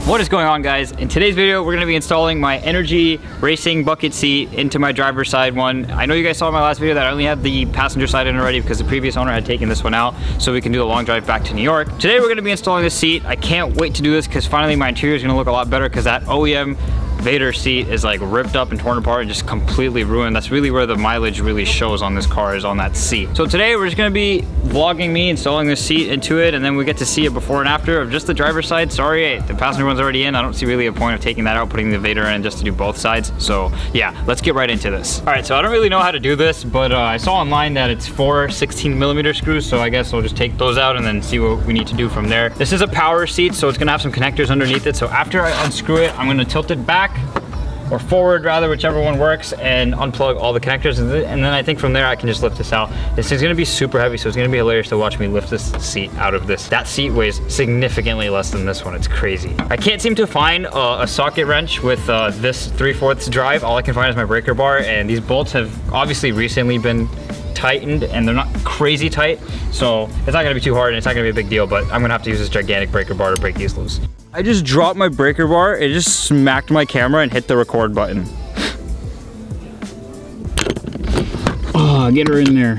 What is going on, guys? In today's video, we're gonna be installing my Energy Racing bucket seat into my driver's side one. I know you guys saw in my last video that I only have the passenger side in already because the previous owner had taken this one out so we can do the long drive back to New York. Today, we're gonna be installing this seat. I can't wait to do this because finally my interior is gonna look a lot better because that OEM Vader seat is like ripped up and torn apart and just completely ruined. That's really where the mileage really shows on this car, is on that seat. So today we're just gonna be vlogging me installing this seat into it, and then we get to see a before and after of just the driver's side. Sorry, the passenger one's already in. I don't see really a point of taking that out, putting the Vader in just to do both sides. So yeah, let's get right into this. All right, so I don't really know how to do this, but I saw online that it's 4 16mm screws, so I guess I'll just take those out and then see what we need to do from there. This is a power seat, so it's gonna have some connectors underneath it. So after I unscrew it, I'm gonna tilt it back, or forward rather, whichever one works, and unplug all the connectors, and then I think from there I can just lift this out. This is gonna be super heavy, so it's gonna be hilarious to watch me lift this seat out of this. That seat weighs significantly less than this one. It's crazy. I can't seem to find a socket wrench with this 3/4 drive. All I can find is my breaker bar, and these bolts have obviously recently been tightened and they're not crazy tight, so it's not gonna be too hard and it's not gonna be a big deal, but I'm gonna have to use this gigantic breaker bar to break these loose. I just dropped my breaker bar, it just smacked my camera and hit the record button. Oh, get her in there.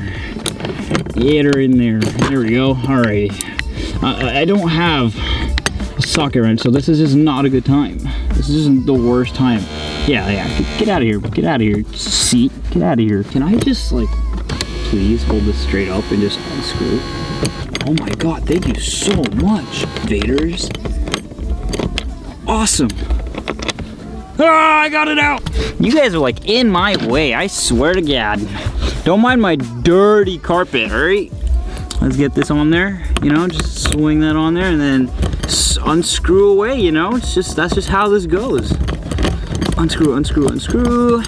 Get her in there. There we go. All right. I don't have a socket wrench, so this is just not a good time. This is just the worst time. Yeah, get out of here. Get out of here, seat. Get out of here. Can I just, like, please hold this straight up and just unscrew? Oh my God, thank you so much, Vaders. Awesome. Ah, I got it out. You guys are like in my way, I swear to God. Don't mind my dirty carpet, all right? Let's get this on there, you know, just swing that on there and then unscrew away, you know? It's just, that's just how this goes. Unscrew, unscrew, unscrew.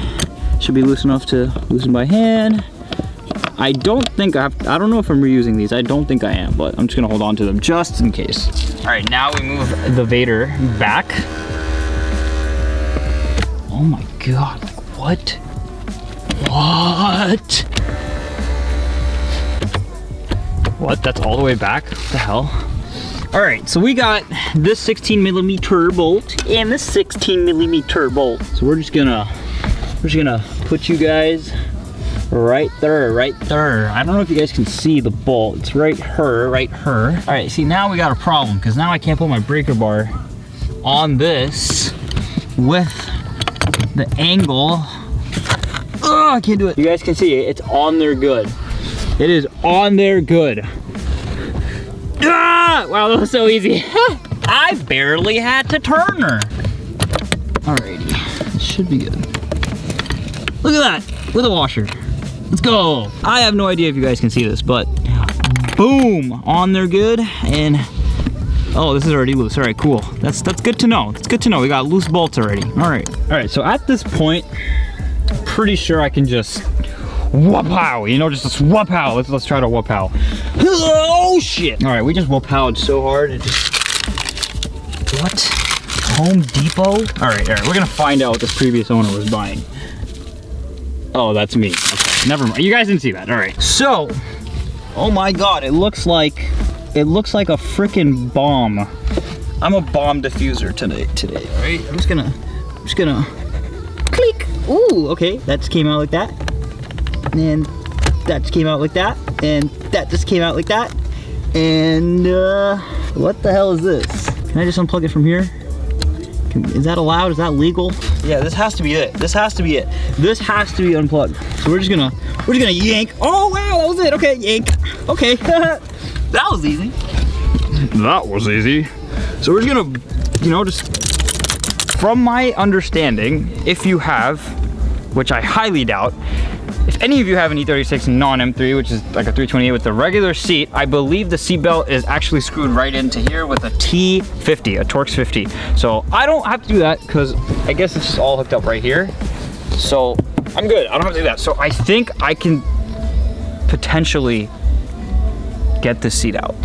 Should be loose enough to loosen by hand. I don't think I don't know if I'm reusing these. I don't think I am, but I'm just gonna hold on to them just in case. All right, now we move the Vader back. Oh my God, like what? What? What, that's all the way back? What the hell? All right, so we got this 16mm bolt and this 16mm bolt. So we're just gonna put you guys right there, right there. I don't know if you guys can see the bolt. It's right here. All right, see, now we got a problem because now I can't put my breaker bar on this with the angle. Oh, I can't do it. You guys can see it. It's on there good. It is on there good. Ah! Wow, that was so easy. I barely had to turn her. Alrighty, this should be good. Look at that, with a washer. Let's go. I have no idea if you guys can see this, but boom, on there good. And oh, this is already loose. All right, cool. That's good to know. That's good to know. We got loose bolts already. All right. So at this point, pretty sure I can just whoop-pow, you know, just whoop-pow. Let's try to whoop-pow. Oh shit. All right, we just whoop-powed so hard. It just, what? Home Depot? All right, we're gonna find out what this previous owner was buying. Oh, that's me. Okay, never mind. You guys didn't see that. All right. So, oh my God, it looks like a freaking bomb. I'm a bomb diffuser today. All right. I'm just gonna click. Ooh, okay. That just came out like that, and that just came out like that, and that just came out like that, and what the hell is this? Can I just unplug it from here? Is that allowed? Is that legal? Yeah, this has to be it. This has to be it. This has to be unplugged. So we're just gonna yank. Oh wow, that was it. Okay, yank. Okay, that was easy. That was easy. So we're just gonna, you know, just from my understanding, if you have, which I highly doubt, if any of you have an E36 non-M3, which is like a 328 with the regular seat, I believe the seat belt is actually screwed right into here with a T50, a Torx 50. So I don't have to do that because I guess it's just all hooked up right here. So I'm good, I don't have to do that. So I think I can potentially get this seat out.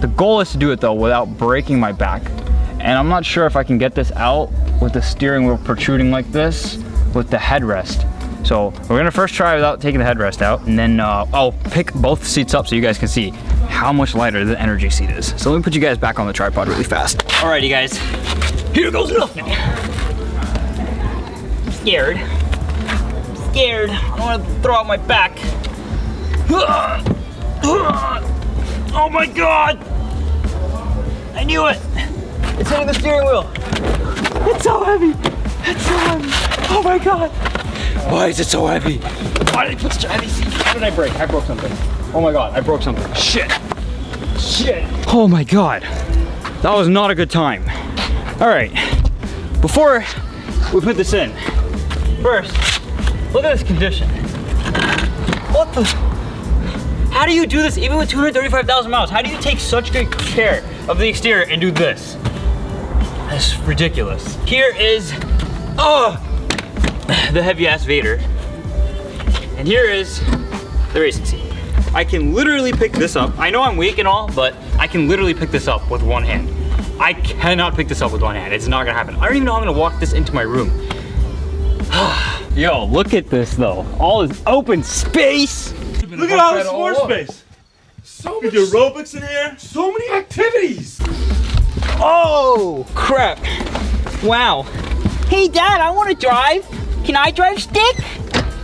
The goal is to do it though without breaking my back. And I'm not sure if I can get this out with the steering wheel protruding like this with the headrest. So we're gonna first try without taking the headrest out, and then I'll pick both seats up so you guys can see how much lighter the energy seat is. So let me put you guys back on the tripod really fast. Alrighty guys, here goes nothing. I'm scared. I'm scared. I don't want to throw out my back. Oh my God! I knew it! It's hitting the steering wheel. It's so heavy. It's so heavy. Oh my God. Why is it so heavy? Why did I put such a heavy seat? How did I break? I broke something. Oh my God, I broke something. Shit. Shit. Oh my God. That was not a good time. All right, before we put this in, first, look at this condition. What the? How do you do this even with 235,000 miles? How do you take such good care of the exterior and do this? That's ridiculous. Here is, the heavy ass Vader. And here is the racing seat. I can literally pick this up. I know I'm weak and all, but I can literally pick this up with one hand. I cannot pick this up with one hand. It's not gonna happen. I don't even know how I'm gonna walk this into my room. Yo, look at this though. All this open space. Look at all this floor space. So much aerobics in here. So many activities. Oh, crap. Wow. Hey, Dad, I want to drive. Can I drive stick?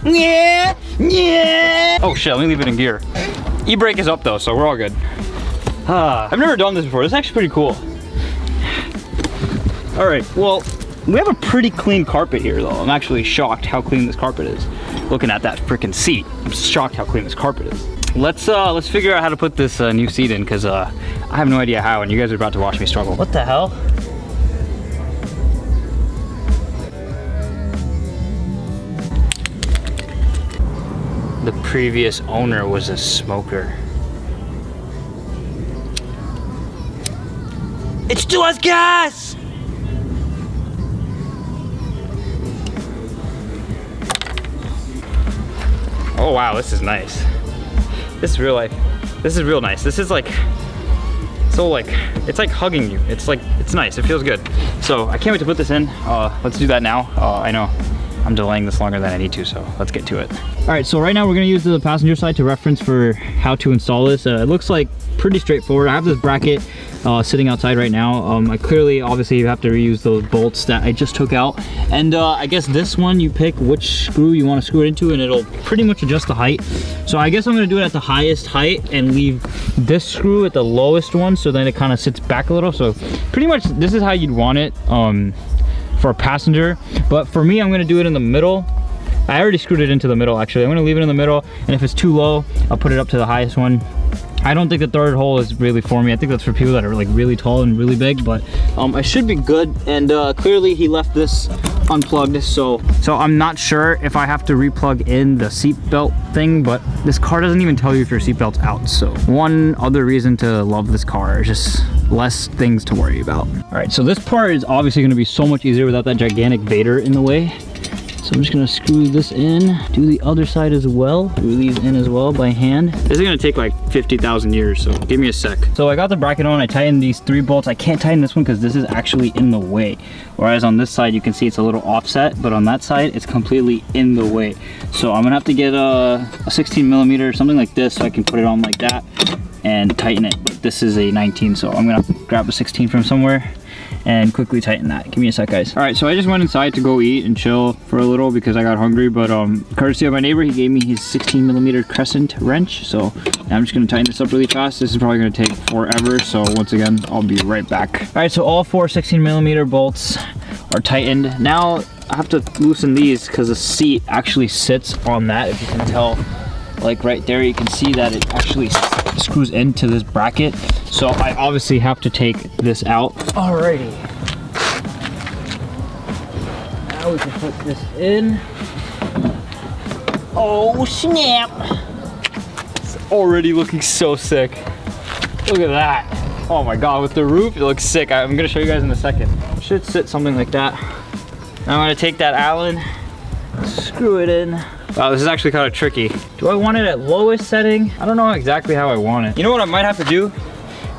Yeah, yeah. Oh, shit, let me leave it in gear. E-brake is up, though, so we're all good. I've never done this before. This is actually pretty cool. All right, well, we have a pretty clean carpet here, though. I'm actually shocked how clean this carpet is. Looking at that freaking seat, I'm shocked how clean this carpet is. Let's figure out how to put this new seat in, because I have no idea how, and you guys are about to watch me struggle. What the hell? The previous owner was a smoker. It still has gas! Oh wow, this is nice. This is real life. This is real nice. This is like, so like, it's like hugging you. It's like, it's nice, it feels good. So I can't wait to put this in. Let's do that now. I know I'm delaying this longer than I need to, so let's get to it. All right, so right now we're gonna use the passenger side to reference for how to install this. It looks like pretty straightforward. I have this bracket sitting outside right now. I clearly, obviously, you have to reuse those bolts that I just took out. And I guess this one, you pick which screw you want to screw it into, and it'll pretty much adjust the height. So I guess I'm gonna do it at the highest height and leave this screw at the lowest one, so then it kind of sits back a little. So pretty much this is how you'd want it for a passenger. But for me, I'm gonna do it in the middle. I already screwed it into the middle, actually. I'm gonna leave it in the middle, and if it's too low, I'll put it up to the highest one. I don't think the third hole is really for me. I think that's for people that are like really tall and really big, but I should be good. And clearly he left this unplugged, so I'm not sure if I have to replug in the seatbelt thing, but this car doesn't even tell you if your seatbelt's out. So one other reason to love this car is just less things to worry about. All right, so this part is obviously gonna be so much easier without that gigantic Vader in the way. So I'm just gonna screw this in, do the other side as well, screw these in as well by hand. This is gonna take like 50,000 years, so give me a sec. So I got the bracket on, I tightened these 3 bolts. I can't tighten this one because this is actually in the way. Whereas on this side, you can see it's a little offset, but on that side, it's completely in the way. So I'm gonna have to get a 16 millimeter, something like this, so I can put it on like that and tighten it. But this is a 19, so I'm gonna have to grab a 16 from somewhere and quickly tighten that. Give me a sec, guys. All right, so I just went inside to go eat and chill for a little because I got hungry, but courtesy of my neighbor, he gave me his 16 millimeter crescent wrench. So I'm just gonna tighten this up really fast. This is probably gonna take forever, so once again, I'll be right back. All right, so all 4 16 millimeter bolts are tightened. Now I have to loosen these because the seat actually sits on that. If you can tell, like right there, you can see that it actually screws into this bracket. So I obviously have to take this out. Alrighty. Now we can put this in. Oh snap! It's already looking so sick. Look at that. Oh my god, with the roof, it looks sick. I'm gonna show you guys in a second. It should sit something like that. Now I'm gonna take that Allen, screw it in. Wow, this is actually kind of tricky. Do I want it at lowest setting? I don't know exactly how I want it. You know what I might have to do?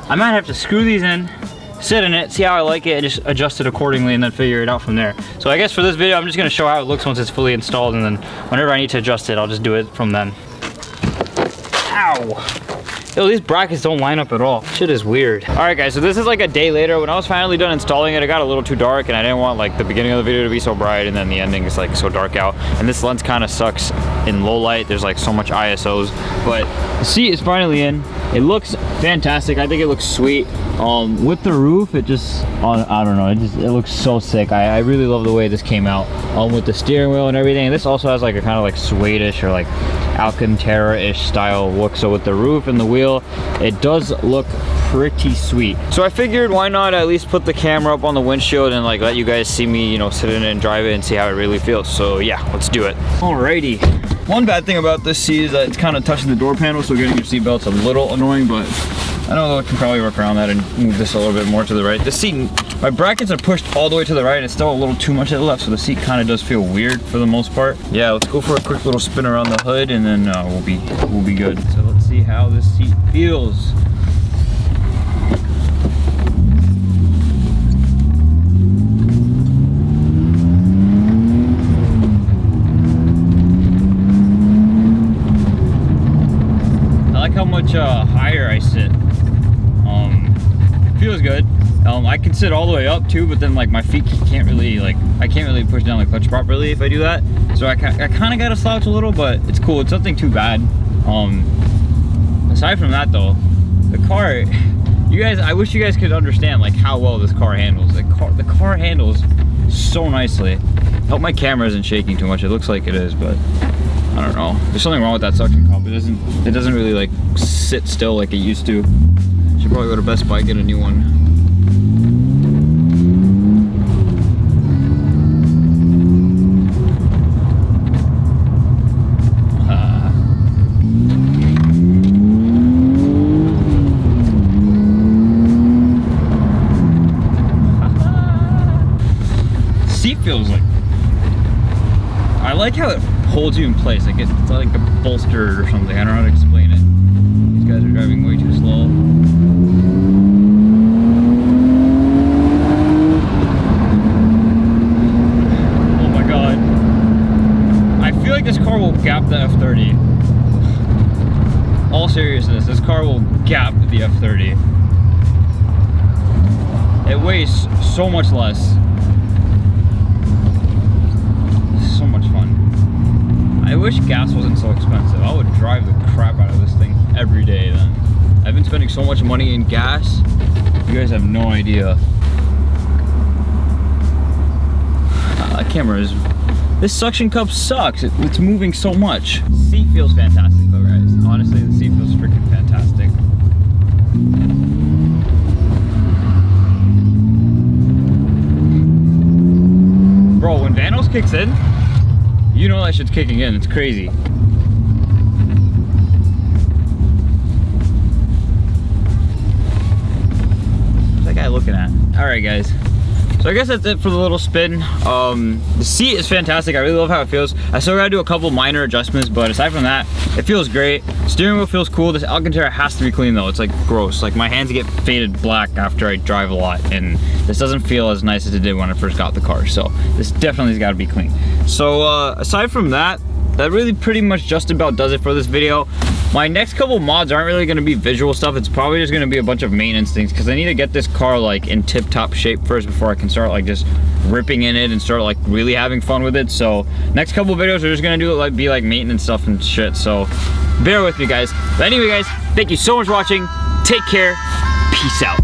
I might have to screw these in, sit in it, see how I like it, and just adjust it accordingly and then figure it out from there. So I guess for this video, I'm just gonna show how it looks once it's fully installed, and then whenever I need to adjust it, I'll just do it from then. Ow! Yo, these brackets don't line up at all. Shit is weird. All right, guys, so this is like a day later. When I was finally done installing it, it got a little too dark, and I didn't want like the beginning of the video to be so bright, and then the ending is like so dark out. And this lens kind of sucks in low light. There's like so much ISOs, but the seat is finally in. It looks fantastic. I think it looks sweet. With the roof, it just, I don't know, it looks so sick. I really love the way this came out. With the steering wheel and everything. And this also has like a kind of like Swedish or like Alcantara-ish style look. So with the roof and the wheel, it does look pretty sweet. So I figured why not at least put the camera up on the windshield and like let you guys see me, you know, sit in it and drive it and see how it really feels. So yeah, let's do it. Alrighty. One bad thing about this seat is that it's kind of touching the door panel, so getting your seatbelt's a little annoying, but I know I can probably work around that and move this a little bit more to the right. The seat, my brackets are pushed all the way to the right, and it's still a little too much to the left, so the seat kind of does feel weird for the most part. Yeah, let's go for a quick little spin around the hood, and then we'll be good. So let's see how this seat feels. I like how much higher I sit. It feels good. I can sit all the way up too, but then like my feet can't really I can't really push down the clutch properly if I do that. So I kind of got to slouch a little, but it's cool. It's nothing too bad. Aside from that though, the car, you guys, I wish you guys could understand like how well this car handles. The car handles so nicely. I hope my camera isn't shaking too much. It looks like it is, but I don't know. There's something wrong with that suction cup. It doesn't really like sit still like it used to. Should probably go to Best Buy and get a new one. Seat feels like, I like how it holds you in place. Like it's like a bolster or something. I don't know how to explain it. These guys are driving way too slow. Oh my god. I feel like this car will gap the F30. All seriousness, this car will gap the F30. It weighs so much less. So much fun. I wish gas wasn't so expensive. I would drive the crap out of this thing every day then. I've been spending so much money in gas. You guys have no idea. That camera is... This suction cup sucks. It's moving so much. Seat feels fantastic though, guys. Honestly, the seat feels freaking fantastic. Bro, when Vanos kicks in, you know that shit's kicking in. It's crazy. What's that guy looking at? All right, guys. So I guess that's it for the little spin. The seat is fantastic. I really love how it feels. I still gotta do a couple minor adjustments, but aside from that, it feels great. Steering wheel feels cool. This Alcantara has to be clean though. It's like gross. Like my hands get faded black after I drive a lot, and this doesn't feel as nice as it did when I first got the car. So this definitely has got to be clean. So aside from that, that really pretty much just about does it for this video. My next couple mods aren't really going to be visual stuff. It's probably just going to be a bunch of maintenance things because I need to get this car like in tip-top shape first before I can start like just ripping in it and start like really having fun with it. So next couple videos are just going to do like be like maintenance stuff and shit. So bear with me, guys. But anyway, guys, thank you so much for watching. Take care. Peace out.